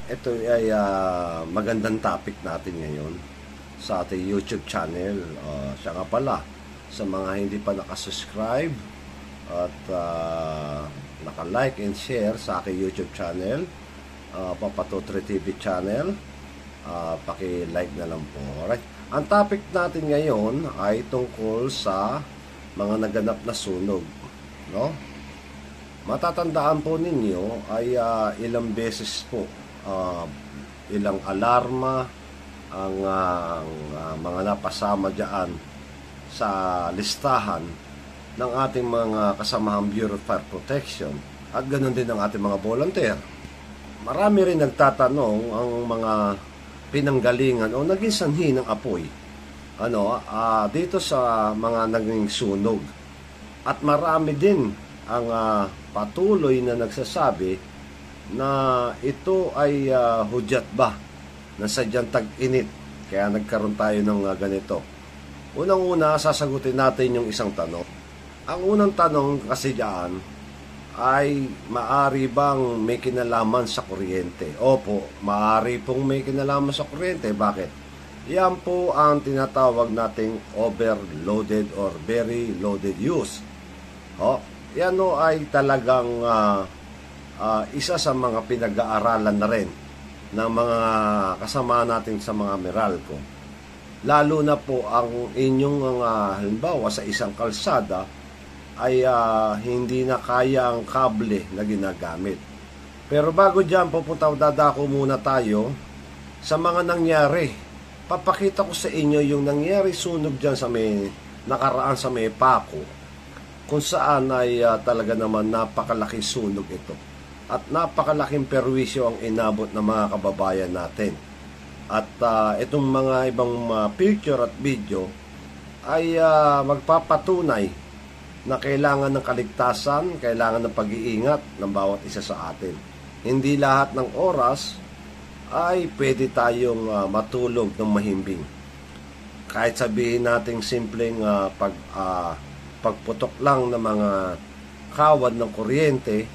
Ito ay magandang topic natin ngayon sa ating YouTube channel. Siya nga pala, sa mga hindi pa nakasubscribe at naka-like and share sa aking YouTube channel, Papatutri TV channel, paki-like na lang po. Alright. Ang topic natin ngayon ay tungkol sa mga naganap na sunog, no? Matatandaan po ninyo ay ilang beses po, ilang alarma ang mga napasama dyan sa listahan ng ating mga kasamahang Bureau of Fire Protection at ganoon din ang ating mga volunteer. Marami rin nagtatanong ang mga pinanggalingan o naging sanhi ng apoy dito sa mga naging sunog. At marami din ang patuloy na nagsasabi na ito ay hudyat ba na sadyang tag-init kaya nagkaroon tayo ng ganito. Unang-una, sasagutin natin yung isang tanong. Ang unang tanong kasi diyan ay maari bang may kinalaman sa kuryente? Opo, maari pong may kinalaman sa kuryente. Bakit? Yan po ang tinatawag nating overloaded or very loaded use. Yan ay talagang isa sa mga pinag-aaralan na rin ng mga kasama natin sa mga Meralco. Lalo na po ang inyong halimbawa sa isang kalsada ay hindi na kaya ang kable na ginagamit. Pero bago dyan, dadako muna tayo sa mga nangyari. Papakita ko sa inyo yung nangyari sunog dyan sa may nakaraan sa may Paco, kung saan ay talaga naman napakalaking sunog ito. At napakalaking perwisyo ang inabot ng mga kababayan natin. At itong mga ibang picture at video ay magpapatunay na kailangan ng kaligtasan, kailangan ng pag-iingat ng bawat isa sa atin. Hindi lahat ng oras ay pwede tayong matulog ng mahimbing. Kahit sabihin nating simpleng pagputok lang ng mga kawad ng kuryente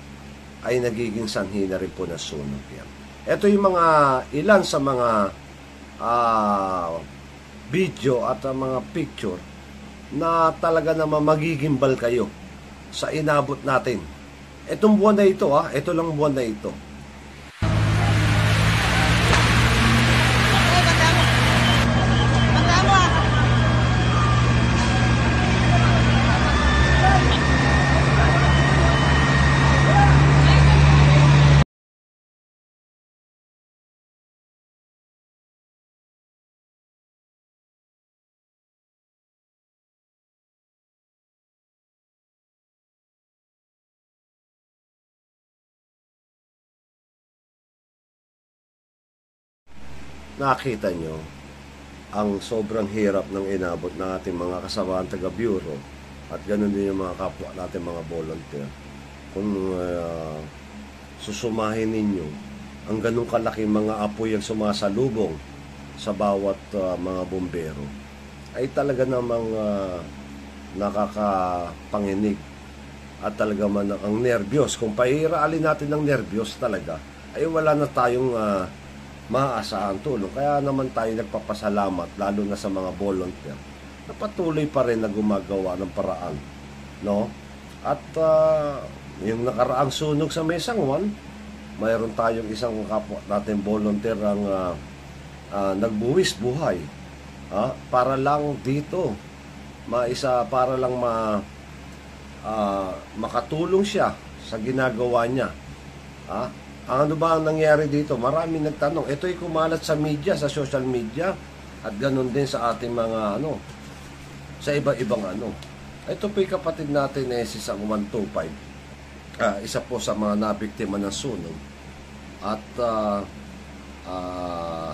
ay nagiging sanhi na rin po na sunog yan. Ito yung mga ilan sa mga video at mga picture na talaga naman magigimbal kayo sa inabot natin. Itong buwan na ito, ito lang buwan na ito. Nakita nyo ang sobrang hirap ng inabot na ating mga kasamahan taga-bureau at ganoon din yung mga kapwa natin mga volunteer. Kung susumahin ninyo ang ganun kalaking mga apoy ang sumasalubong sa bawat mga bumbero, ay talaga namang nakakapanginig at talaga man ang nervyos. Kung pahiraalin natin ng nervyos talaga, ay wala na tayong maaasahan tulong. Kaya naman tayo nagpapasalamat lalo na sa mga volunteer na patuloy pa rin na gumagawa ng paraan, no? At yung nakaraang sunog sa Mesangwan, mayroon tayong isang kapwa natin volunteer ang nagbuwis buhay para lang dito para lang makatulong siya sa ginagawa niya. Ano ba ang nangyari dito? Maraming nagtanong. Ito'y kumalat sa media, sa social media, at ganun din sa ating mga sa iba-ibang Ito po'y kapatid natin si Sang 125. Isa po sa mga nabiktima ng sunog. At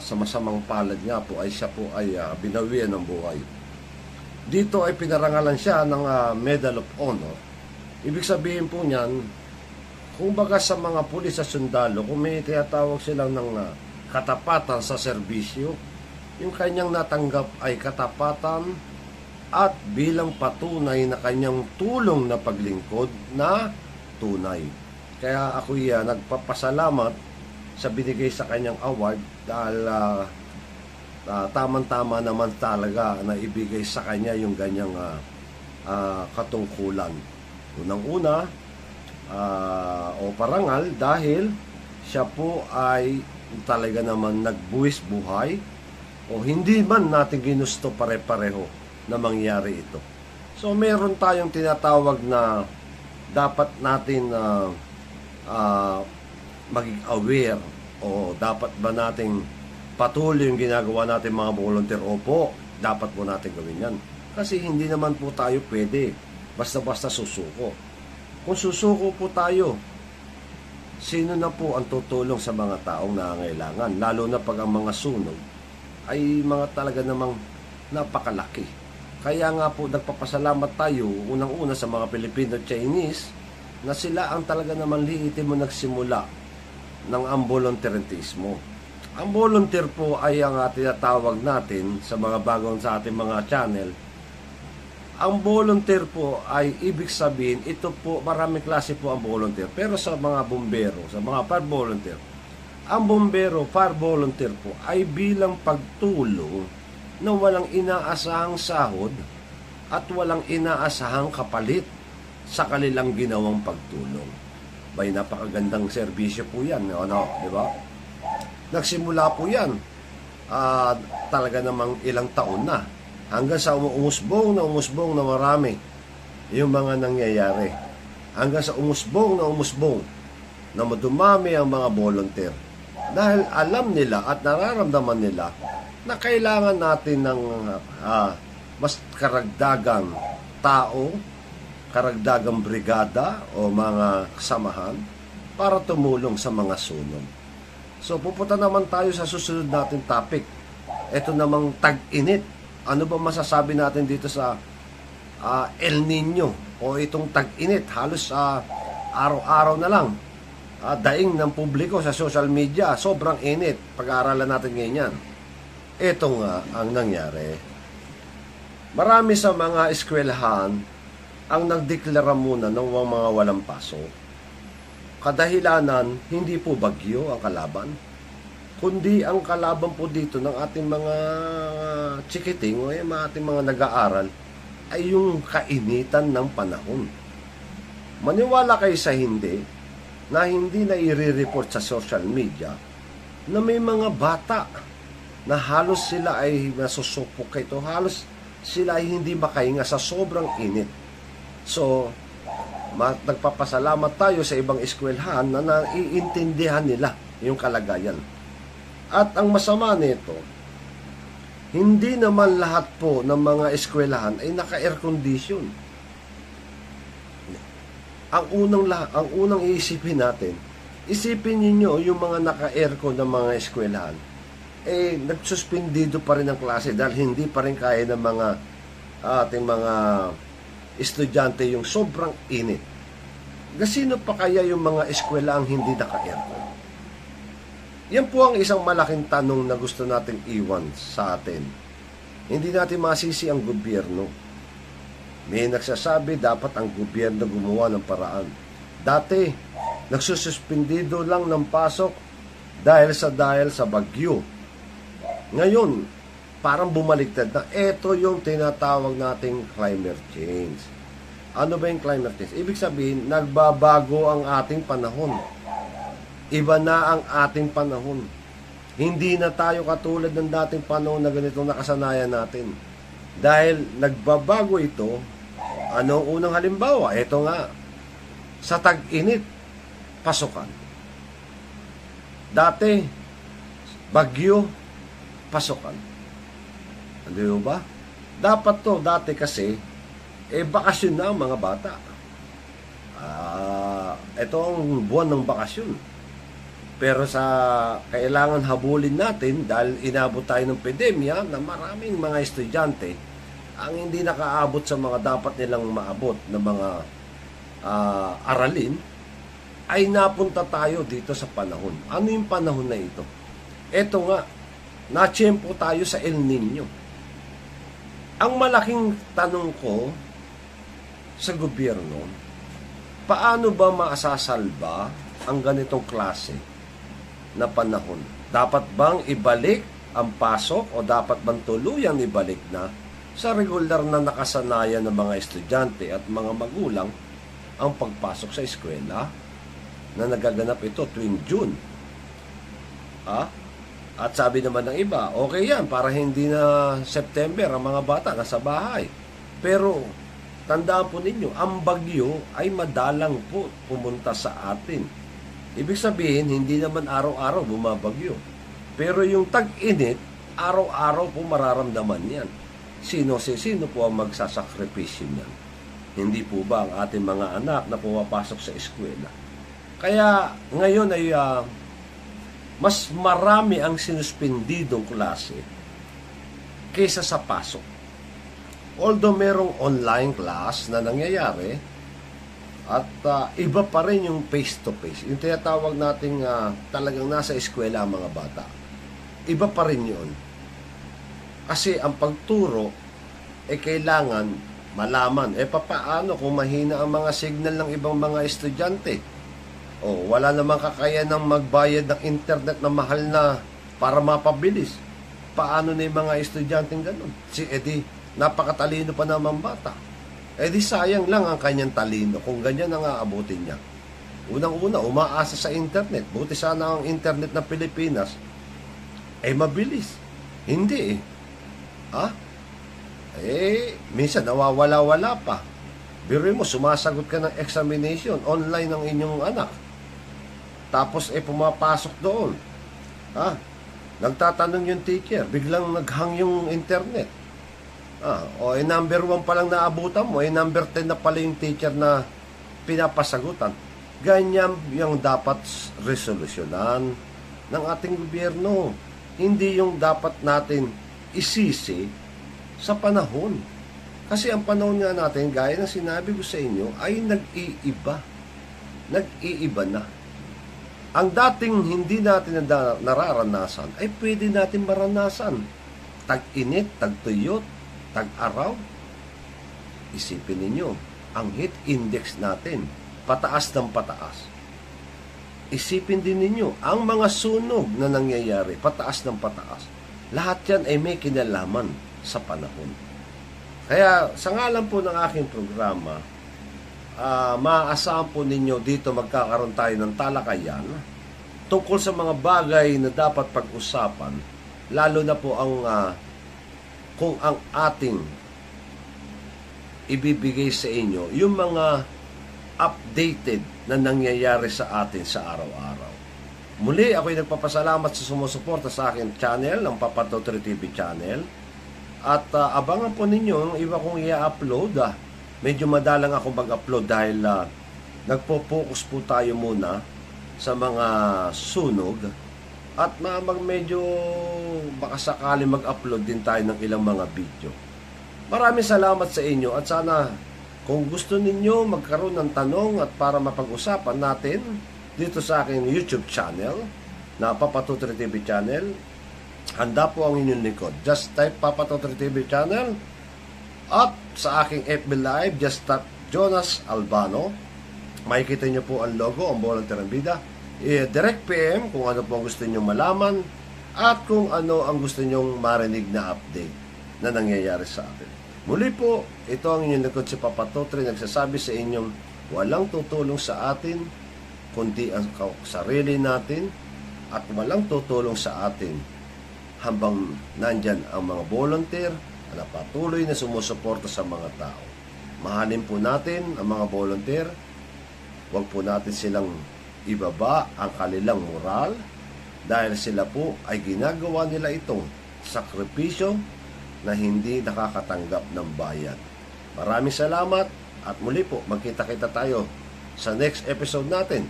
sa masamang palad niya po ay siya po ay binawian ng buhay. Dito ay pinarangalan siya ng Medal of Honor. Ibig sabihin po niyan, kung baga sa mga pulis sa sundalo, kung may tinatawag silang ng katapatan sa serbisyo, yung kanyang natanggap ay katapatan at bilang patunay na kanyang tulong na paglingkod na tunay. Kaya ako'y nagpapasalamat sa binigay sa kanyang award dahil tamang-tama naman talaga na ibigay sa kanya yung ganyang katungkulan. Unang-una, o parangal dahil siya po ay talaga naman nagbuwis buhay o hindi man natin ginusto pare-pareho na mangyari ito. So meron tayong tinatawag na dapat natin maging aware o dapat ba nating patuloy yung ginagawa natin mga volunteer. Opo, dapat po natin gawin yan. Kasi hindi naman po tayo pwede basta-basta susuko. Kung susuko po tayo, sino na po ang tutulong sa mga taong nangangailangan? Lalo na pag ang mga sunog ay mga talaga namang napakalaki. Kaya nga po nagpapasalamat tayo unang-una sa mga Pilipino-Chinese na sila ang talaga naman liitin mo nagsimula ng volunteerismo. Ang volunteer po ay ang tinatawag natin sa mga bagong sa ating mga channel. Ang volunteer po ay ibig sabihin, ito po, maraming klase po ang volunteer. Pero sa mga bombero, sa mga fire volunteer, ang bombero, fire volunteer po ay bilang pagtulong na walang inaasahang sahod at walang inaasahang kapalit sa kanilang ginawang pagtulong. May napakagandang serbisyo po yan, di ba? Nagsimula po yan, talaga namang ilang taon na. Hanggang sa umusbong na marami yung mga nangyayari. Hanggang sa umusbong na madumami ang mga volunteer. Dahil alam nila at nararamdaman nila na kailangan natin ng mas karagdagang tao, karagdagang brigada o mga kasamahan para tumulong sa mga sunog. So pupunta naman tayo sa susunod nating topic. Ito namang tag-init. Ano ba masasabi natin dito sa El Nino o itong tag-init? Halos araw-araw na lang. Daing ng publiko sa social media, sobrang init. Pag-aaralan natin ngayon yan. Ito nga ang nangyari. Marami sa mga eskwelahan ang nagdeklara muna ng mga walang pasok. Kadahilanan, hindi po bagyo ang kalaban, kundi ang kalaban po dito ng ating mga chikiting o yung ating mga nag-aaral ay yung kainitan ng panahon. Maniwala kayo sa hindi na hindi na i-report sa social media na may mga bata na halos sila ay nasusupok ito, halos sila ay hindi makahinga sa sobrang init. So, nagpapasalamat tayo sa ibang eskwelahan na naiintindihan nila yung kalagayan. At ang masama nito, hindi naman lahat po ng mga eskwelahan ay naka-air condition. Ang unang iisipin natin, isipin niyo yung mga naka-aircon ng mga eskwelahan, nagsuspendido pa rin ang klase dahil hindi pa rin kaya ng mga ating mga estudyante yung sobrang init. Sino pa kaya yung mga eskwela ang hindi naka-aircon? Yan po ang isang malaking tanong na gusto nating iwan sa atin. Hindi natin masisi ang gobyerno. May nagsasabi dapat ang gobyerno gumawa ng paraan. Dati, nagsususpendido lang ng pasok dahil sa bagyo. Ngayon, parang bumaliktad na ito yung tinatawag nating climate change. Ano ba yung climate change? Ibig sabihin, nagbabago ang ating panahon. Iba na ang ating panahon. Hindi na tayo katulad ng dating panahon na ganitong nakasanayan natin. Dahil nagbabago ito, anong unang halimbawa? Ito nga, sa tag-init, pasukan. Dati, bagyo, pasukan. Ano ba? Dapat to, dati kasi, bakasyon na ang mga bata. Ito ang buwan ng bakasyon. Pero sa kailangan habulin natin dahil inabot tayo ng pandemya na maraming mga estudyante ang hindi nakaabot sa mga dapat nilang maabot na mga aralin, ay napunta tayo dito sa panahon. Ano yung panahon na ito? Ito nga, natsyempo tayo sa El Nino. Ang malaking tanong ko sa gobyerno, paano ba maasasalba ang ganitong klase na panahon. Dapat bang ibalik ang pasok o dapat bang tuluyang ibalik na sa regular na nakasanayan ng mga estudyante at mga magulang ang pagpasok sa eskwela na nagaganap ito tuwing June? At sabi naman ng iba, okay yan, para hindi na September ang mga bata nasa bahay. Pero tandaan po ninyo, ang bagyo ay madalang po pumunta sa atin. Ibig sabihin, hindi naman araw-araw bumabagyo. Pero yung tag-init, araw-araw po mararamdaman yan. Sino po ang magsasakripisyo niyan? Hindi po ba ang ating mga anak na pumapasok sa eskwela? Kaya ngayon ay mas marami ang sinuspendidong klase kaysa sa pasok. Although merong online class na nangyayari, at iba pa rin yung face-to-face. Yung tinatawag nating talagang nasa eskwela ang mga bata. Iba pa rin yun. Kasi ang pagturo, kailangan malaman. Papaano kung mahina ang mga signal ng ibang mga estudyante? Wala namang kakayanang magbayad ng internet na mahal na para mapabilis. Paano na yung mga estudyanteng ganun? Napakatalino pa naman bata. Sayang lang ang kanyang talino kung ganyan ang aabutin niya. Unang-una, umaasa sa internet. Buti sana ang internet ng Pilipinas mabilis. Hindi minsan nawawala-wala pa. Biruin mo, sumasagot ka ng examination online ng inyong anak. Tapos pumapasok doon. Nagtatanong yung teacher, biglang naghang yung internet. Number 1 pa lang naabutan mo, number 10 na pala yung teacher na pinapasagutan. Ganyan yung dapat resolusyonan ng ating gobyerno. Hindi yung dapat natin isisi sa panahon. Kasi ang panahon nga natin, gaya ng sinabi ko sa inyo, ay nag-iiba. Nag-iiba na. Ang dating hindi natin nararanasan, ay pwede natin maranasan. Tag-init, tag-tuyot, tag-araw. Isipin ninyo, ang heat index natin, pataas ng pataas. Isipin din ninyo, ang mga sunog na nangyayari, pataas ng pataas. Lahat yan ay may kinalaman sa panahon. Kaya sa ngalan po ng aking programa, maaasahan po ninyo dito magkakaroon tayo ng talakayan tungkol sa mga bagay na dapat pag-usapan, lalo na po kung ang ating ibibigay sa inyo yung mga updated na nangyayari sa atin sa araw-araw. Muli, ako'y nagpapasalamat sa sumusuporta sa aking channel, ang Papatotre TV channel. At abangan po ninyo ang iba kong i-upload. Medyo madalang ako mag-upload dahil nagpo-focus po tayo muna sa mga sunog. At medyo baka sakali mag-upload din tayo ng ilang mga video. Maraming salamat sa inyo at sana kung gusto ninyo magkaroon ng tanong at para mapag-usapan natin dito sa aking YouTube channel na Papatotre TV channel, handa po ang inyong likod. Just type Papatotre TV channel at sa aking FB Live, just type Jonas Albano. Makikita nyo po ang logo, ang Volunteer ng Bida. Direct PM kung ano po ang gusto nyo malaman at kung ano ang gusto nyong marinig na update na nangyayari sa atin. Muli po, ito ang inyong likod si Papatotre, nagsasabi sa inyong walang tutulong sa atin kundi ang sarili natin at walang tutulong sa atin habang nandyan ang mga volunteer na patuloy na sumusuporta sa mga tao. Mahalin po natin ang mga volunteer. Huwag po natin silang ibaba ang kanilang moral dahil sila po ay ginagawa nila itong sakripisyo na hindi nakakatanggap ng bayad. Maraming salamat at muli po magkita-kita tayo sa next episode natin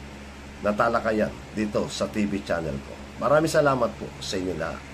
na talakayan dito sa TV channel ko. Maraming salamat po sa inyo lahat.